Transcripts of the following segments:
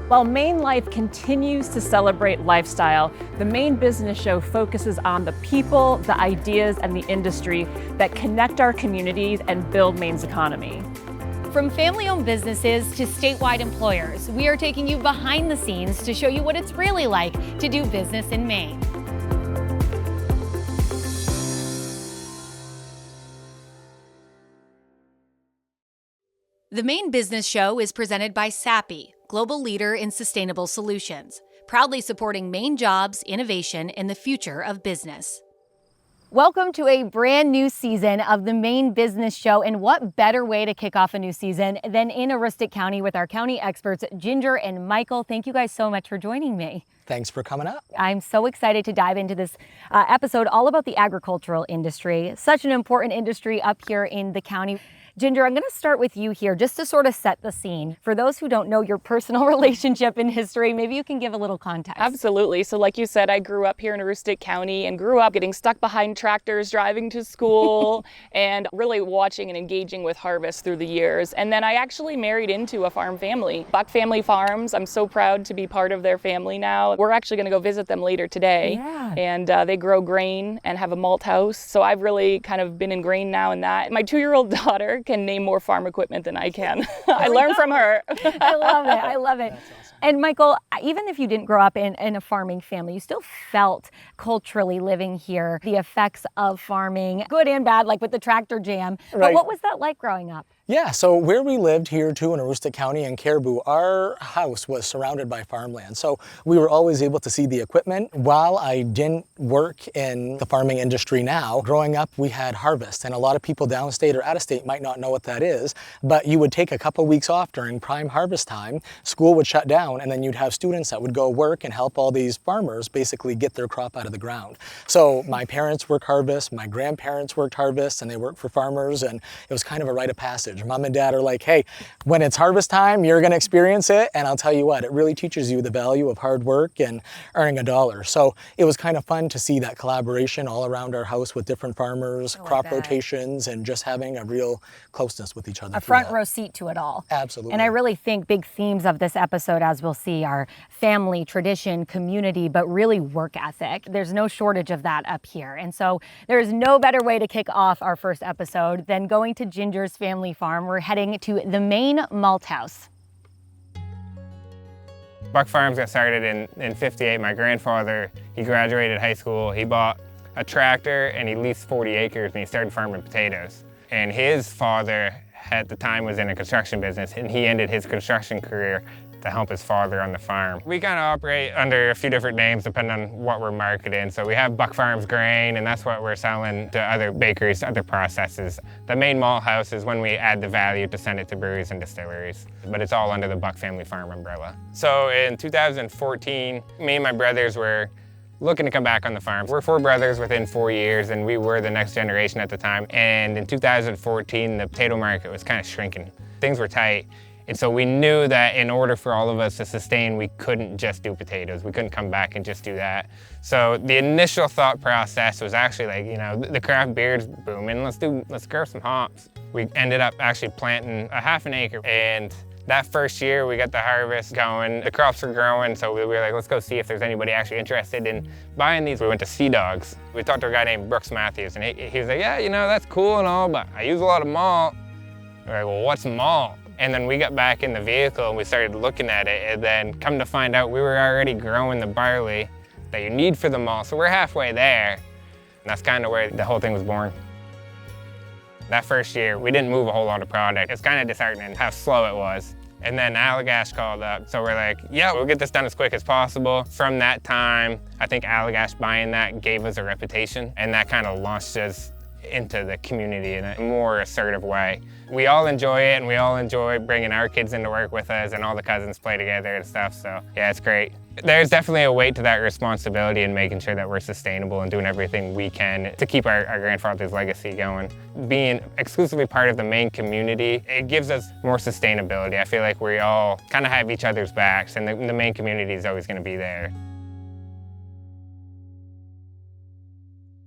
While Maine Life continues to celebrate lifestyle, the Maine Business Show focuses on the people, the ideas, and the industry that connect our communities and build Maine's economy. From family-owned businesses to statewide employers, we are taking you behind the scenes to show you what it's really like to do business in Maine. The Maine Business Show is presented by SAPI, global leader in sustainable solutions, proudly supporting Maine jobs, innovation, and the future of business. Welcome to a brand new season of the Maine Business Show, and what better way to kick off a new season than in Aroostook County with our county experts, Ginger and Michael. Thank you guys so much for joining me. Thanks for coming up. I'm so excited to dive into this episode all about the agricultural industry, such an important industry up here in the county. Ginger, I'm going to start with you here just to sort of set the scene. For those who don't know your personal relationship and history, maybe you can give a little context. Absolutely. So like you said, I grew up here in Aroostook County and grew up getting stuck behind tractors, driving to school, and really watching and engaging with harvest through the years. And then I actually married into a farm family, Buck Family Farms. I'm so proud to be part of their family now. We're actually going to go visit them later today. Yeah. And they grow grain and have a malt house. So I've really kind of been ingrained now in that. My 2-year-old daughter can name more farm equipment than I can. I learned from her. I love it. I love it. That's awesome. And Michael, even if you didn't grow up in a farming family, you still felt culturally living here the effects of farming, good and bad, like with the tractor jam. Right. But what was that like growing up? Yeah, so where we lived here too in Aroostook County and Caribou, our house was surrounded by farmland. So we were always able to see the equipment. While I didn't work in the farming industry now, growing up we had harvest, and a lot of people downstate or out of state might not know what that is, but you would take a couple weeks off during prime harvest time, school would shut down, and then you'd have students that would go work and help all these farmers basically get their crop out of the ground. So my parents worked harvest, my grandparents worked harvest, and they worked for farmers, and it was kind of a rite of passage. Mom and dad are like, hey, when it's harvest time, you're gonna experience it, and I'll tell you what, it really teaches you the value of hard work and earning a dollar. So it was kind of fun to see that collaboration all around our house with different farmers, crop rotations, and just having a real closeness with each other. A front row seat to it all. Absolutely. And I really think big themes of this episode, as we'll see, are family, tradition, community, but really work ethic. There's no shortage of that up here. And so there's no better way to kick off our first episode than going to Ginger's family farm. We're heading to the Maine Malt House. Buck Farms got started in 58. My grandfather, he graduated high school, he bought a tractor and he leased 40 acres and he started farming potatoes. And his father at the time was in a construction business, and he ended his construction career to help his father on the farm. We kind of operate under a few different names depending on what we're marketing. So we have Buck Farms grain, and that's what we're selling to other bakeries, other processes. The Maine Malt House is when we add the value to send it to breweries and distilleries, but it's all under the Buck Family Farm umbrella. So in 2014, me and my brothers were looking to come back on the farm. We're 4 brothers within 4 years, and we were the next generation at the time. And in 2014, the potato market was kind of shrinking. Things were tight. And so we knew that in order for all of us to sustain, we couldn't just do potatoes. We couldn't come back and just do that. So the initial thought process was actually like, you know, the craft beer's booming, let's grow some hops. We ended up actually planting a half an acre, and that first year we got the harvest going, the crops were growing, so we were like, let's go see if there's anybody actually interested in buying these. We went to Sea Dogs. We talked to a guy named Brooks Matthews, and he was like, yeah, you know, that's cool and all, but I use a lot of malt. We're like, well, what's malt? And then we got back in the vehicle and we started looking at it, and then come to find out we were already growing the barley that you need for the malt. So we're halfway there, and that's kind of where the whole thing was born. That first year, we didn't move a whole lot of product. It's kind of disheartening how slow it was. And then Allagash called up, so we're like, yeah, we'll get this done as quick as possible. From that time, I think Allagash buying that gave us a reputation, and that kind of launched us into the community in a more assertive way. We all enjoy it, and we all enjoy bringing our kids into work with us, and all the cousins play together and stuff, so yeah, it's great. There's definitely a weight to that responsibility in making sure that we're sustainable and doing everything we can to keep our grandfather's legacy going. Being exclusively part of the Maine community, it gives us more sustainability. I feel like we all kind of have each other's backs, and the Maine community is always going to be there.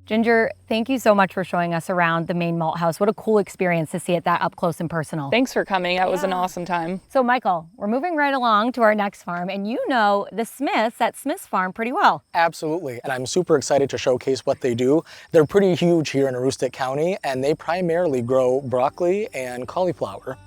Ginger, thank you so much for showing us around the Maine Malt House. What a cool experience to see it that up close and personal. Thanks for coming. That was an awesome time. So Michael, we're moving right along to our next farm, and you know the Smiths at Smith's Farm pretty well. Absolutely, and I'm super excited to showcase what they do. They're pretty huge here in Aroostook County, and they primarily grow broccoli and cauliflower.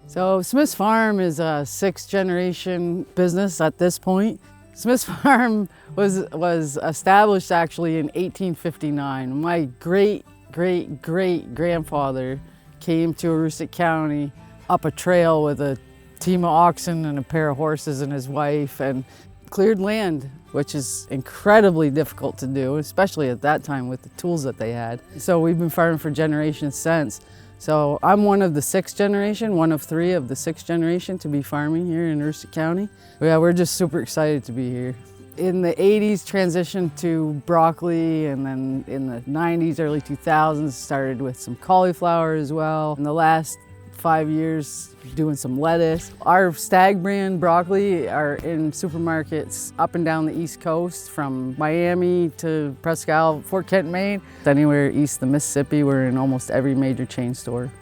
So Smith's Farm is a 6th generation business at this point. Smith's Farm was established actually in 1859. My great-great-great-grandfather came to Aroostook County up a trail with a team of oxen and a pair of horses and his wife, and cleared land, which is incredibly difficult to do, especially at that time with the tools that they had. So we've been farming for generations since. So I'm one of the 6th generation, one of 3 of the 6th generation to be farming here in Aroostook County. Yeah, we're just super excited to be here. In the 80s, transitioned to broccoli, and then in the 90s, early 2000s, started with some cauliflower as well. In the last 5 years, doing some lettuce. Our Stag brand broccoli are in supermarkets up and down the East Coast, from Miami to Presque Isle, Fort Kent, Maine. Anywhere east of the Mississippi, we're in almost every major chain store.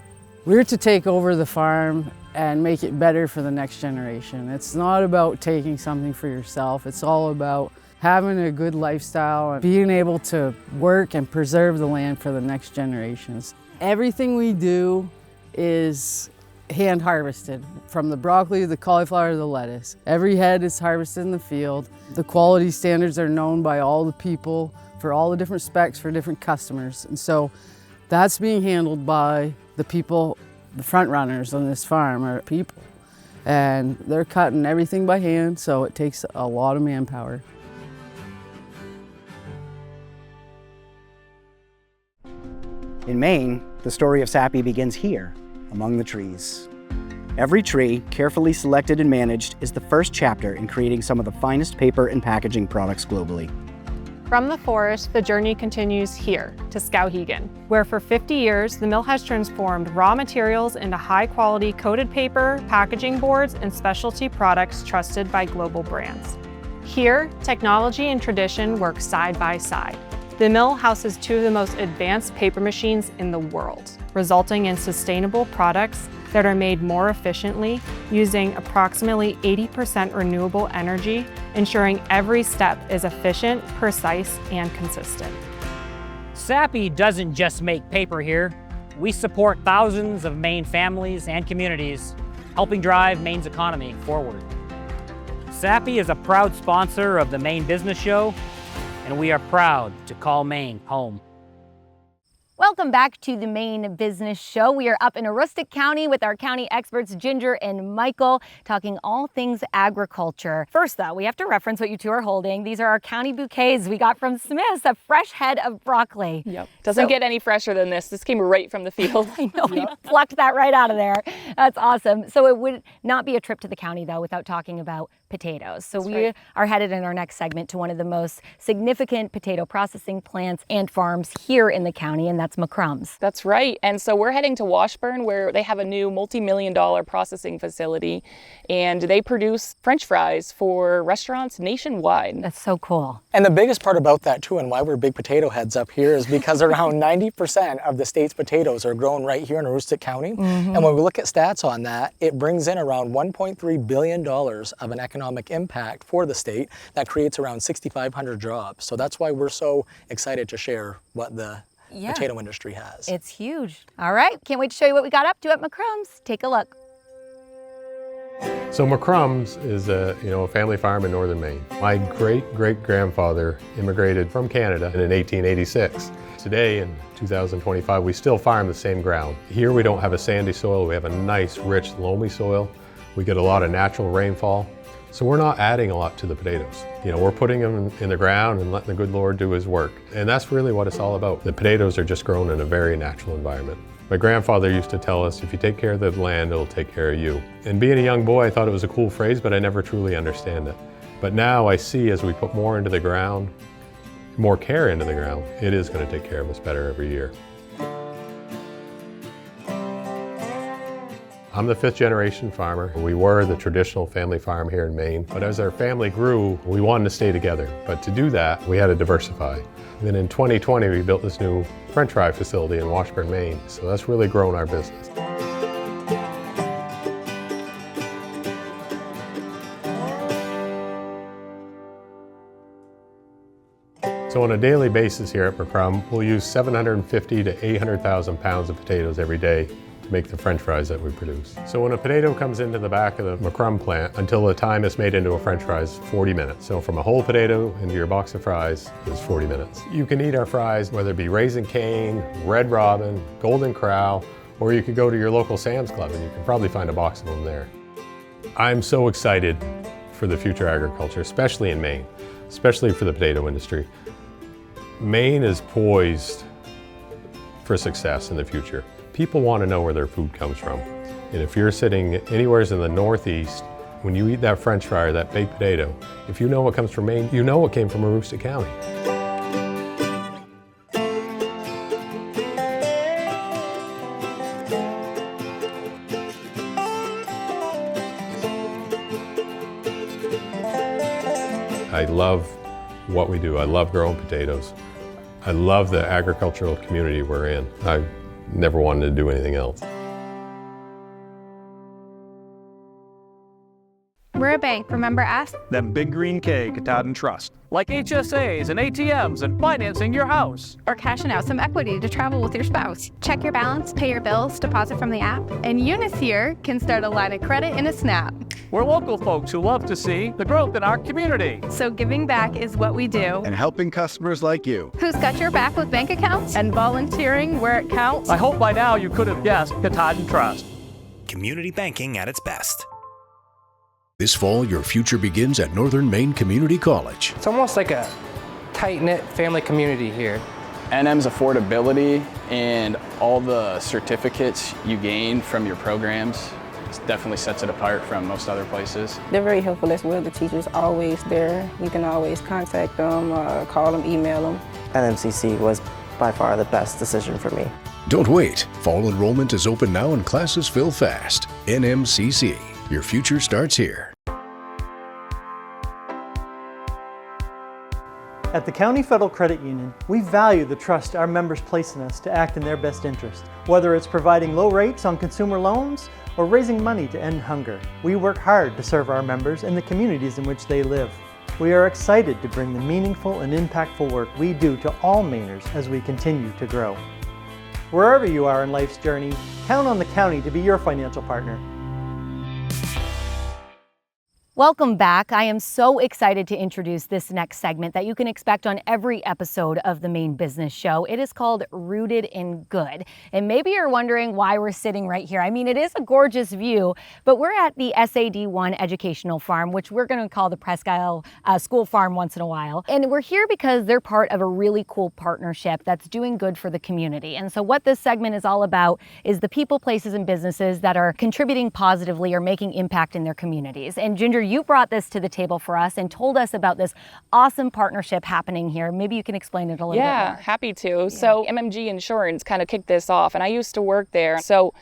We're to take over the farm and make it better for the next generation. It's not about taking something for yourself. It's all about having a good lifestyle and being able to work and preserve the land for the next generations. Everything we do is hand harvested, from the broccoli, the cauliflower, to the lettuce. Every head is harvested in the field. The quality standards are known by all the people for all the different specs for different customers. And so that's being handled by the people, the front runners on this farm are people. And they're cutting everything by hand, so it takes a lot of manpower. In Maine, the story of Sappy begins here, among the trees. Every tree, carefully selected and managed, is the first chapter in creating some of the finest paper and packaging products globally. From the forest, the journey continues here to Skowhegan, where for 50 years, the mill has transformed raw materials into high-quality coated paper, packaging boards, and specialty products trusted by global brands. Here, technology and tradition work side by side. The mill houses 2 of the most advanced paper machines in the world, resulting in sustainable products that are made more efficiently using approximately 80% renewable energy, ensuring every step is efficient, precise, and consistent. Sappy doesn't just make paper here. We support thousands of Maine families and communities, helping drive Maine's economy forward. Sappy is a proud sponsor of the Maine Business Show, and we are proud to call Maine home. Welcome back to the Maine Business Show. We are up in Aroostook County with our county experts, Ginger and Michael, talking all things agriculture. First, though, we have to reference what you two are holding. These are our county bouquets we got from Smith's, a fresh head of broccoli. Yep. Doesn't get any fresher than this. This came right from the field. I know, we plucked that right out of there. That's awesome. So it would not be a trip to the county, though, without talking about potatoes. So we are headed in our next segment to one of the most significant potato processing plants and farms here in the county, and that's McCrumb's. That's right. And so we're heading to Washburn, where they have a new multi-million-dollar processing facility, and they produce French fries for restaurants nationwide. That's so cool. And the biggest part about that too, and why we're big potato heads up here, is because around 90% of the state's potatoes are grown right here in Aroostook County. And when we look at stats on that, it brings in around $1.3 billion of an economic impact for the state that creates around 6,500 jobs. So that's why we're so excited to share what the potato industry has. It's huge. All right, can't wait to show you what we got up to at McCrumb's. Take a look. So McCrumb's is a family farm in northern Maine. My great-great-grandfather immigrated from Canada in 1886. Today, in 2025, we still farm the same ground. Here we don't have a sandy soil, we have a nice, rich, loamy soil. We get a lot of natural rainfall. So we're not adding a lot to the potatoes. We're putting them in the ground and letting the good Lord do his work. And that's really what it's all about. The potatoes are just grown in a very natural environment. My grandfather used to tell us, if you take care of the land, it'll take care of you. And being a young boy, I thought it was a cool phrase, but I never truly understand it. But now I see, as we put more into the ground, more care into the ground, it is going to take care of us better every year. I'm the 5th generation farmer. We were the traditional family farm here in Maine, but as our family grew, we wanted to stay together. But to do that, we had to diversify. Then in 2020, we built this new French fry facility in Washburn, Maine. So that's really grown our business. So on a daily basis here at McCrum, we'll use 750 to 800,000 pounds of potatoes every day to make the French fries that we produce. So when a potato comes into the back of the McCrum plant, until the time it's made into a French fry is 40 minutes. So from a whole potato into your box of fries is 40 minutes. You can eat our fries, whether it be Raisin Cane, Red Robin, Golden Corral, or you could go to your local Sam's Club and you can probably find a box of them there. I'm so excited for the future agriculture, especially in Maine, especially for the potato industry. Maine is poised for success in the future. People want to know where their food comes from. And if you're sitting anywhere in the Northeast, when you eat that French fry or that baked potato, if you know what comes from Maine, you know it came from Aroostook County. I love what we do. I love growing potatoes. I love the agricultural community we're in. I never wanted to do anything else. We're a bank, remember us? Them Big Green K, Katahdin Trust. Like HSAs and ATMs and financing your house. Or cashing out some equity to travel with your spouse. Check your balance, pay your bills, deposit from the app. And Eunice here can start a line of credit in a snap. We're local folks who love to see the growth in our community. So giving back is what we do. And helping customers like you. Who's got your back with bank accounts? And volunteering where it counts. I hope by now you could have guessed Katahdin Trust. Community banking at its best. This fall, your future begins at Northern Maine Community College. It's almost like a tight-knit family community here. NM's affordability and all the certificates you gain from your programs definitely sets it apart from most other places. They're very helpful as well. The teacher's always there. You can always contact them, call them, email them. NMCC was by far the best decision for me. Don't wait. Fall enrollment is open now and classes fill fast. NMCC. Your future starts here. At the County Federal Credit Union, we value the trust our members place in us to act in their best interest. Whether it's providing low rates on consumer loans or raising money to end hunger, we work hard to serve our members and the communities in which they live. We are excited to bring the meaningful and impactful work we do to all Mainers as we continue to grow. Wherever you are in life's journey, count on the county to be your financial partner. Welcome back. I am so excited to introduce this next segment that you can expect on every episode of the Maine Business Show. It is called Rooted in Good. And maybe you're wondering why we're sitting right here. I mean, it is a gorgeous view, but we're at the SAD1 Educational Farm, which we're going to call the Presque Isle School Farm once in a while. And we're here because they're part of a really cool partnership that's doing good for the community. And so what this segment is all about is the people, places, and businesses that are contributing positively or making impact in their communities. And Ginger, you brought this to the table for us and told us about this awesome partnership happening here. Maybe you can explain it a little bit more. Yeah, happy to. So MMG Insurance kind of kicked this off, and I used to work there. So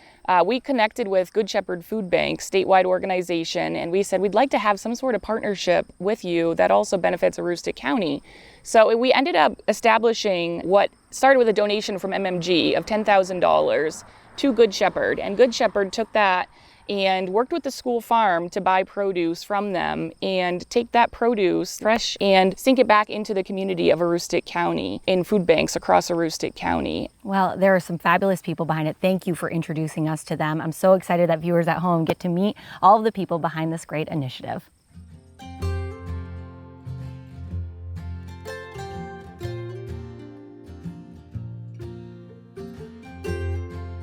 we connected with Good Shepherd Food Bank, statewide organization, and we said we'd like to have some sort of partnership with you that also benefits Aroostook County. So we ended up establishing what started with a donation from MMG of $10,000 to Good Shepherd, and Good Shepherd took that and worked with the school farm to buy produce from them and take that produce fresh and sink it back into the community of Aroostook County in food banks across Aroostook County. Well, there are some fabulous people behind it. Thank you for introducing us to them. I'm so excited that viewers at home get to meet all of the people behind this great initiative.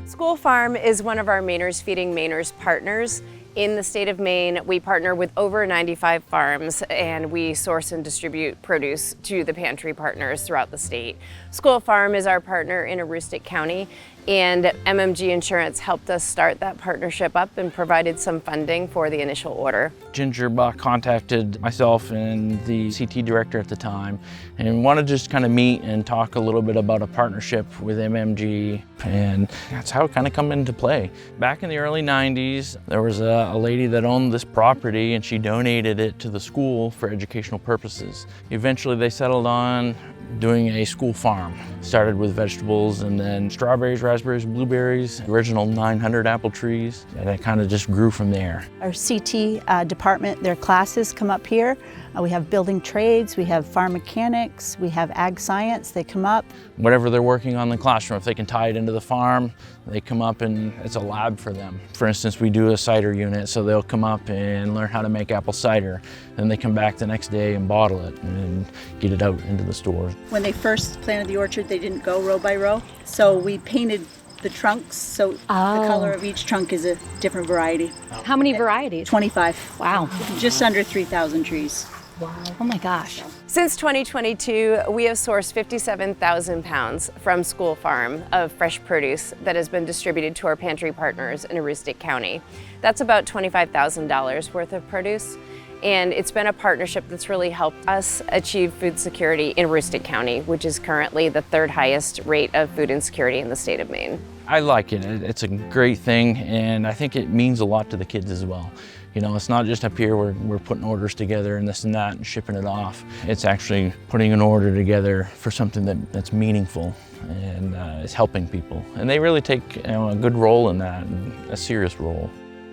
School Farm is one of our Mainers Feeding Mainers partners. In the state of Maine, we partner with over 95 farms and we source and distribute produce to the pantry partners throughout the state. School Farm is our partner in Aroostook County, And MMG Insurance helped us start that partnership up and provided some funding for the initial order. Ginger Buck contacted myself and the CT director at the time and wanted to just kind of meet and talk a little bit about a partnership with MMG, and that's how it kind of come into play. Back in the early 90s, there was a lady that owned this property and she donated it to the school for educational purposes. Eventually they settled on doing a school farm. Started with vegetables and then strawberries, raspberries, blueberries, original 900 apple trees, and it kind of just grew from there. Our CT department, their classes come up here. We have building trades, we have farm mechanics, we have ag science, they come up. Whatever they're working on in the classroom, if they can tie it into the farm, they come up and it's a lab for them. For instance, we do a cider unit, so they'll come up and learn how to make apple cider. Then they come back the next day and bottle it and get it out into the stores. When they first planted the orchard, they didn't go row by row, so we painted the trunks, so the color of each trunk is a different variety. How many varieties? 25. Wow. Just under 3,000 trees. Wow. Oh my gosh. Since 2022, we have sourced 57,000 pounds from School Farm of fresh produce that has been distributed to our pantry partners in Aroostook County. That's about $25,000 worth of produce. And it's been a partnership that's really helped us achieve food security in Aroostook County, which is currently the 3rd highest rate of food insecurity in the state of Maine. I like it. It's a great thing, and I think it means a lot to the kids as well. You know, it's not just up here where we're putting orders together and this and that and shipping it off. It's actually putting an order together for something that's meaningful and is helping people. And they really take a good role in that, a serious role.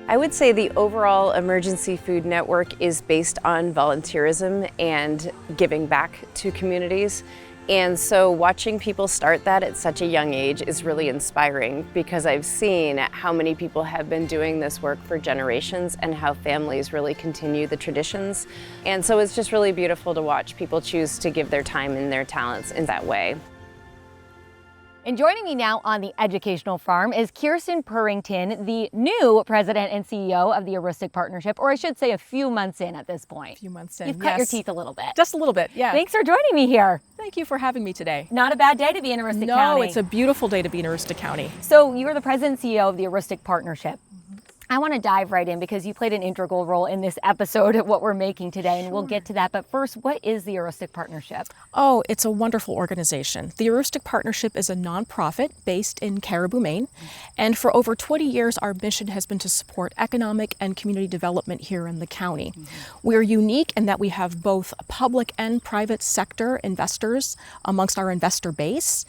I would say the overall emergency food network is based on volunteerism and giving back to communities. And so watching people start that at such a young age is really inspiring, because I've seen how many people have been doing this work for generations and how families really continue the traditions. And so it's just really beautiful to watch people choose to give their time and their talents in that way. And joining me now on the Educational Farm is Kirsten Purrington, the new president and CEO of the Aroostook Partnership, or I should say a few months in at this point. A few months in, You've cut your teeth a little bit. Just a little bit, yeah. Thanks for joining me here. Thank you for having me today. Not a bad day to be in Aroostook County. No, it's a beautiful day to be in Aroostook County. So you are the president and CEO of the Aroostook Partnership. I want to dive right in because you played an integral role in this episode of what we're making today, and we'll get to that. But first, what is the Aroostook Partnership? Oh, it's a wonderful organization. The Aroostook Partnership is a nonprofit based in Caribou, Maine. And for over 20 years, our mission has been to support economic and community development here in the county. We're unique in that we have both public and private sector investors amongst our investor base.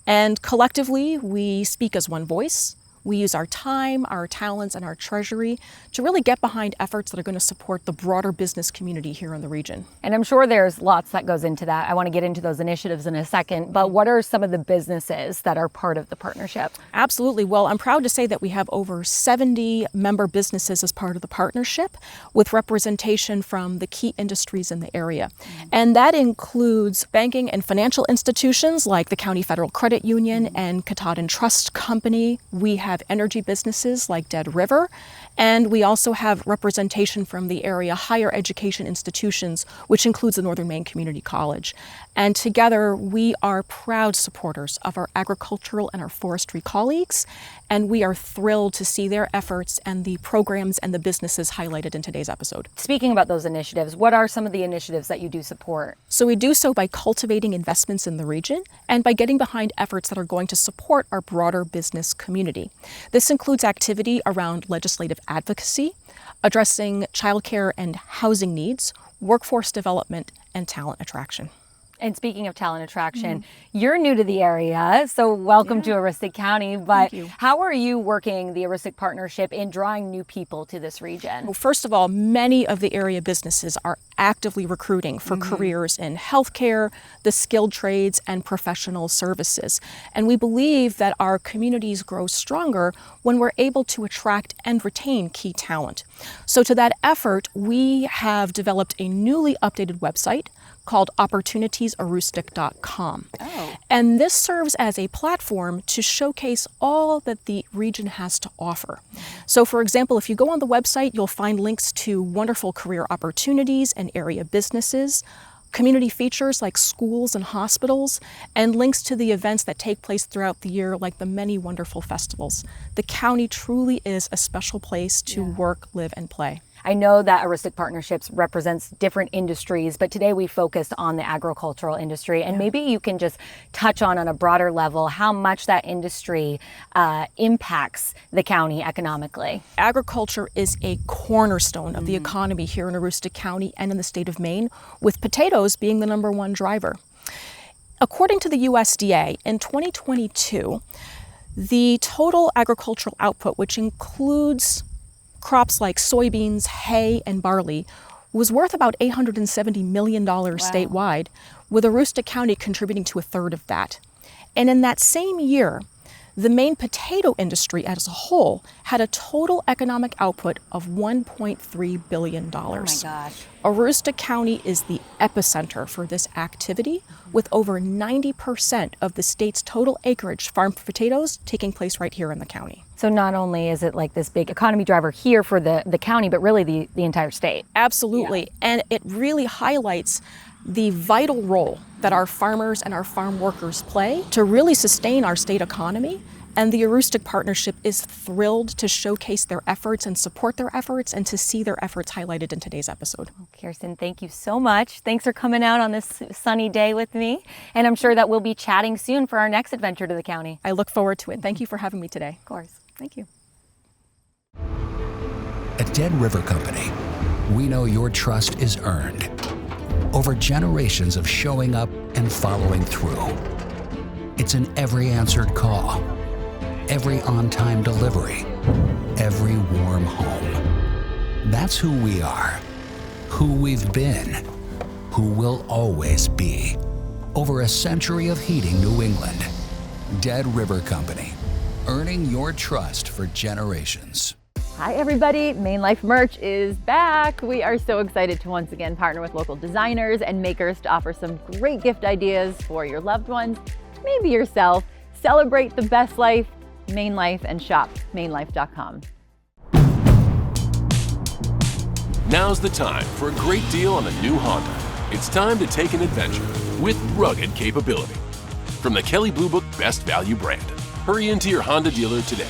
And collectively, we speak as one voice. We use our time, our talents, and our treasury to really get behind efforts that are going to support the broader business community here in the region. And I'm sure there's lots that goes into that. I want to get into those initiatives in a second, but what are some of the businesses that are part of the partnership? Absolutely. Well, I'm proud to say that we have over 70 member businesses as part of the partnership, with representation from the key industries in the area. And that includes banking and financial institutions like the County Federal Credit Union and Katahdin Trust Company. We have energy businesses like Dead River, and we also have representation from the area higher education institutions, which includes the Northern Maine Community College. And together, we are proud supporters of our agricultural and our forestry colleagues, and we are thrilled to see their efforts and the programs and the businesses highlighted in today's episode. Speaking about those initiatives, what are some of the initiatives that you do support? So we do so by cultivating investments in the region and by getting behind efforts that are going to support our broader business community. This includes activity around legislative advocacy, addressing childcare and housing needs, workforce development, and talent attraction. And speaking of talent attraction, you're new to the area, so welcome to Aroostook County, but how are you working the Aroostook Partnership in drawing new people to this region? Well, first of all, many of the area businesses are actively recruiting for careers in healthcare, the skilled trades, and professional services. And we believe that our communities grow stronger when we're able to attract and retain key talent. So to that effort, we have developed a newly updated website called opportunitiesaroostook.com. And this serves as a platform to showcase all that the region has to offer. So for example, if you go on the website, you'll find links to wonderful career opportunities and area businesses, community features like schools and hospitals, and links to the events that take place throughout the year like the many wonderful festivals. The county truly is a special place to work, live, and play. I know that Aristic Partnerships represents different industries, but today we focused on the agricultural industry, and maybe you can just touch on a broader level how much that industry impacts the county economically. Agriculture is a cornerstone of the economy here in Aroostook County and in the state of Maine, with potatoes being the #1 driver. According to the USDA, in 2022, the total agricultural output, which includes crops like soybeans, hay, and barley, was worth about $870 million statewide, with Aroostook County contributing to 1/3 of that. And in that same year, the Maine potato industry as a whole had a total economic output of $1.3 billion. Oh my gosh. Aroostook County is the epicenter for this activity, with over 90% of the state's total acreage farmed for potatoes taking place right here in the county. So not only is it like this big economy driver here for the county, but really the entire state. Absolutely. And it really highlights the vital role that our farmers and our farm workers play to really sustain our state economy. And the Aroostook Partnership is thrilled to showcase their efforts and support their efforts and to see their efforts highlighted in today's episode. Kirsten, thank you so much. Thanks for coming out on this sunny day with me. And I'm sure that we'll be chatting soon for our next adventure to the county. I look forward to it. Thank you for having me today. Of course. Thank you. At Dead River Company, we know your trust is earned over generations of showing up and following through. It's in every answered call, every on-time delivery, every warm home. That's who we are, who we've been, who we'll always be. Over a century of heating New England. Dead River Company, earning your trust for generations. Hi everybody, Maine Life merch is back. We are so excited to once again partner with local designers and makers to offer some great gift ideas for your loved ones, maybe yourself. Celebrate the best life, Maine Life, and shop mainelife.com. Now's the time for a great deal on a new Honda. It's time to take an adventure with rugged capability. From the Kelley Blue Book Best Value brand, hurry into your Honda dealer today.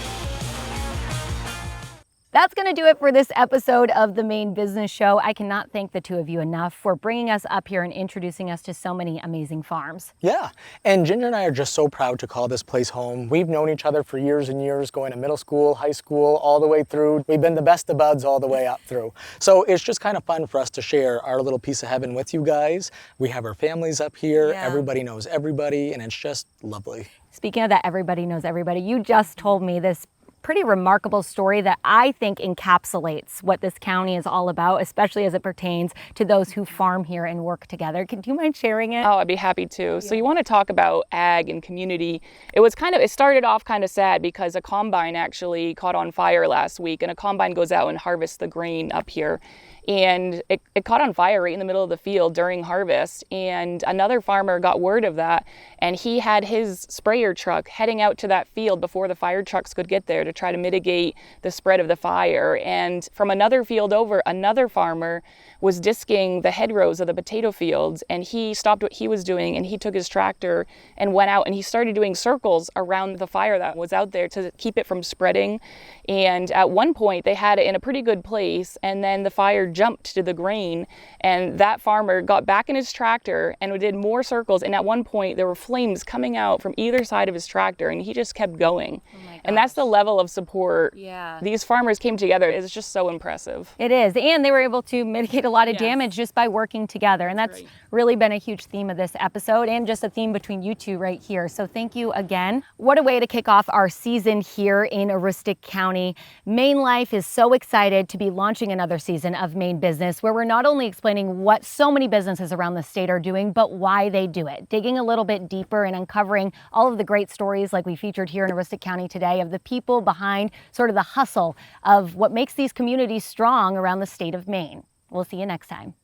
That's going to do it for this episode of the Maine Business Show. I cannot thank the two of you enough for bringing us up here and introducing us to so many amazing farms. Yeah, and Ginger and I are just so proud to call this place home. We've known each other for years and years, going to middle school, high school, all the way through. We've been the best of buds all the way up through. So it's just kind of fun for us to share our little piece of heaven with you guys. We have our families up here. Yeah. Everybody knows everybody, and it's just lovely. Speaking of that, everybody knows everybody, you just told me this pretty remarkable story that I think encapsulates what this county is all about, especially as it pertains to those who farm here and work together. Do you mind sharing it? Oh, I'd be happy to. Yeah. So you want to talk about ag and community. It started off kind of sad because a combine actually caught on fire last week, and a combine goes out and harvests the grain up here. And it caught on fire right in the middle of the field during harvest, and another farmer got word of that, and he had his sprayer truck heading out to that field before the fire trucks could get there to try to mitigate the spread of the fire. And from another field over, another farmer was disking the hedgerows of the potato fields, and he stopped what he was doing and he took his tractor and went out and he started doing circles around the fire that was out there to keep it from spreading. And at one point they had it in a pretty good place, and then the fire jumped to the grain, and that farmer got back in his tractor and did more circles, and at one point there were flames coming out from either side of his tractor, and he just kept going. And that's the level of support these farmers came together. It's just so impressive. It is, and they were able to mitigate a lot of damage just by working together, and that's really been a huge theme of this episode and just a theme between you two right here. So thank you again. What a way to kick off our season here in Aroostook County. Maine Life is so excited to be launching another season of Maine Business, where we're not only explaining what so many businesses around the state are doing, but why they do it, digging a little bit deeper and uncovering all of the great stories like we featured here in Aroostook County today of the people behind sort of the hustle of what makes these communities strong around the state of Maine. We'll see you next time.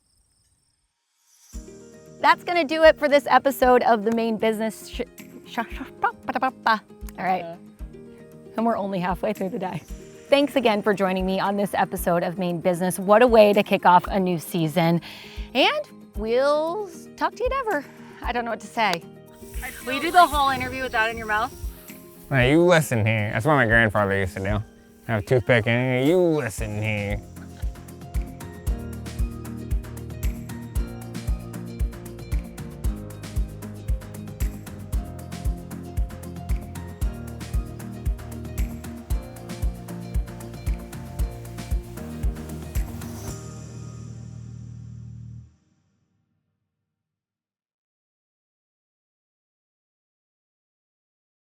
That's going to do it for this episode of the Maine Business All right. And we're only halfway through the day. Thanks again for joining me on this episode of Maine Business. What a way to kick off a new season. And We'll talk to you never. I don't know what to say. Will you do the whole interview with that in your mouth? Now you listen here. That's what my grandfather used to do. Have a toothpick in here. You listen here.